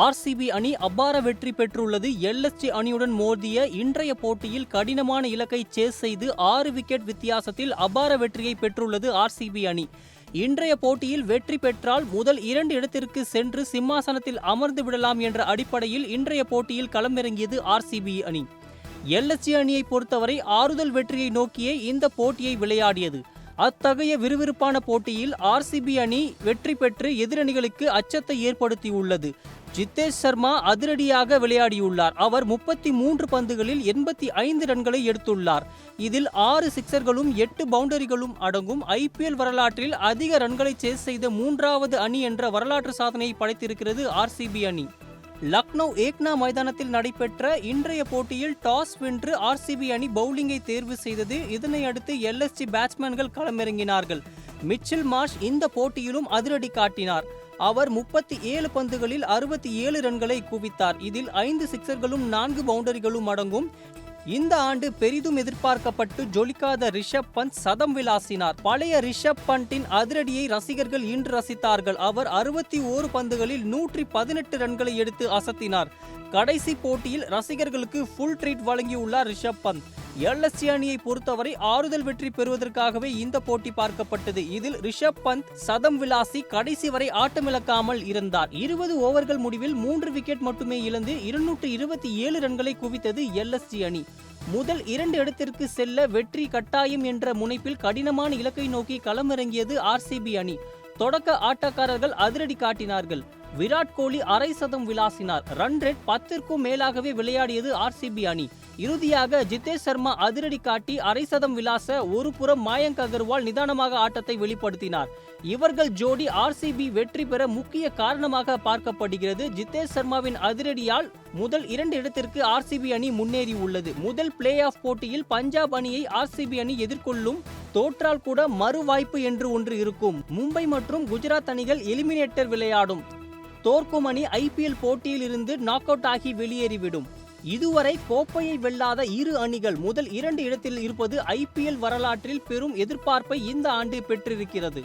RCB அணி அபார வெற்றி பெற்றுள்ளது. எல்எஸ்ஜி அணியுடன் மோதிய இன்றைய போட்டியில் கடினமான இலக்கை சேஸ் செய்து 6 விக்கெட் வித்தியாசத்தில் அபார வெற்றியை பெற்றுள்ளது ஆர்சிபி அணி. இன்றைய போட்டியில் வெற்றி பெற்றால் முதல் 2 இடத்திற்கு சென்று சிம்மாசனத்தில் அமர்ந்து விடலாம் என்ற அடிப்படையில் இன்றைய போட்டியில் களமிறங்கியது ஆர்சிபி அணி. எல்எஸ்ஜி அணியை பொறுத்தவரை ஆறுதல் வெற்றியை நோக்கியே இந்த போட்டியை விளையாடியது. அத்தகைய விறுவிறுப்பான போட்டியில் ஆர்சிபி அணி வெற்றி பெற்று எதிரணிகளுக்கு அச்சத்தை ஏற்படுத்தியுள்ளது. ஜிதேஷ் சர்மா அதிரடியாக விளையாடியுள்ளார். அவர் 33 பந்துகளில் 85 ரன்களை எடுத்துள்ளார். இதில் 6 சிக்சர்களும் 8 பவுண்டரிகளும் அடங்கும். ஐபிஎல் வரலாற்றில் அதிக ரன்களை சேஸ் செய்த 3வது அணி என்ற வரலாற்று சாதனையை படைத்திருக்கிறது ஆர்சிபி அணி. லக்னோ ஏக்னா மைதானத்தில் நடைபெற்ற இன்றைய போட்டியில் டாஸ் வென்று ஆர்சிபி அணி பவுலிங்கை தேர்வு செய்தது. இதனை அடுத்து எல்எஸ்ஜி பேட்ஸ்மேன்கள் களமிறங்கினார்கள். மிச்சல் மார்ஷ் இந்த போட்டியிலும் அதிரடி காட்டினார். அவர் 37 பந்துகளில் 67 ரன்களை குவித்தார். இதில் 5 சிக்சர்களும் 4 பவுண்டரிகளும் அடங்கும். இந்த ஆண்டு பெரிதும் எதிர்பார்க்கப்பட்டு ஜொலிக்காத ரிஷப் பந்த் சதம் விளாசினார். பழைய ரிஷப் பந்தின் அதிரடியை ரசிகர்கள் இன்று ரசித்தார்கள். அவர் 61 பந்துகளில் 118 ரன்களை எடுத்து அசத்தினார். கடைசி போட்டியில் ரசிகர்களுக்கு ஃபுல் ட்ரீட் வழங்கியுள்ளார் ரிஷப் பந்த். எல்எஸ்ஜி அணியை பொறுத்தவரை ஆறுதல் வெற்றி பெறுவதற்காகவே இந்த போட்டி பார்க்கப்பட்டது. இதில் ரிஷப் பந்த் சதம் விளாசி கடைசி வரை ஆட்டமிழக்காமல் இருந்தார். 20 ஓவர்கள் முடிவில் 3 விக்கெட் மட்டுமே இழந்து 227 ரன்களை குவித்தது எல்எஸ்ஜி அணி. முதல் 2 இடத்திற்கு செல்ல வெற்றி கட்டாயம் என்ற முனைப்பில் கடினமான இலக்கை நோக்கி களமிறங்கியது ஆர்சிபி அணி. தொடக்க ஆட்டக்காரர்கள் அதிரடி காட்டினார்கள். விராட் கோலி அரை சதம் விளாசினார். ரன் ரேட் 10ற்கும் மேலாகவே விளையாடியது ஆர்சிபி அணி. இறுதியாக ஜிதேஷ் சர்மா அதிரடி காட்டி அரை சதம் விளாச ஒரு புறம் மயங்க் அகர்வால் நிதானமாக ஆட்டத்தை வெளிப்படுத்தினார். இவர்கள் ஜோடி ஆர்சிபி வெற்றி பெற முக்கிய காரணமாக பார்க்கப்படுகிறது. ஜிதேஷ் சர்மாவின் அதிரடியால் முதல் 2 இடத்திற்கு ஆர்சிபி அணி முன்னேறி உள்ளது. முதல் பிளே ஆஃப் போட்டியில் பஞ்சாப் அணியை ஆர்சிபி அணி எதிர்கொள்ளும். தோற்றால் கூட மறு வாய்ப்பு என்று ஒன்று இருக்கும். மும்பை மற்றும் குஜராத் அணிகள் எலிமினேட்டர் விளையாடும். தோற்கும் அணி ஐபிஎல் போட்டியில் இருந்து நாக் அவுட் ஆகி வெளியேறிவிடும். இதுவரை கோப்பையை வெல்லாத 2 அணிகள் முதல் 2 இடத்தில் இருப்பது ஐபிஎல் வரலாற்றில் பெரும் எதிர்பார்ப்பை இந்த ஆண்டு பெற்றிருக்கிறது.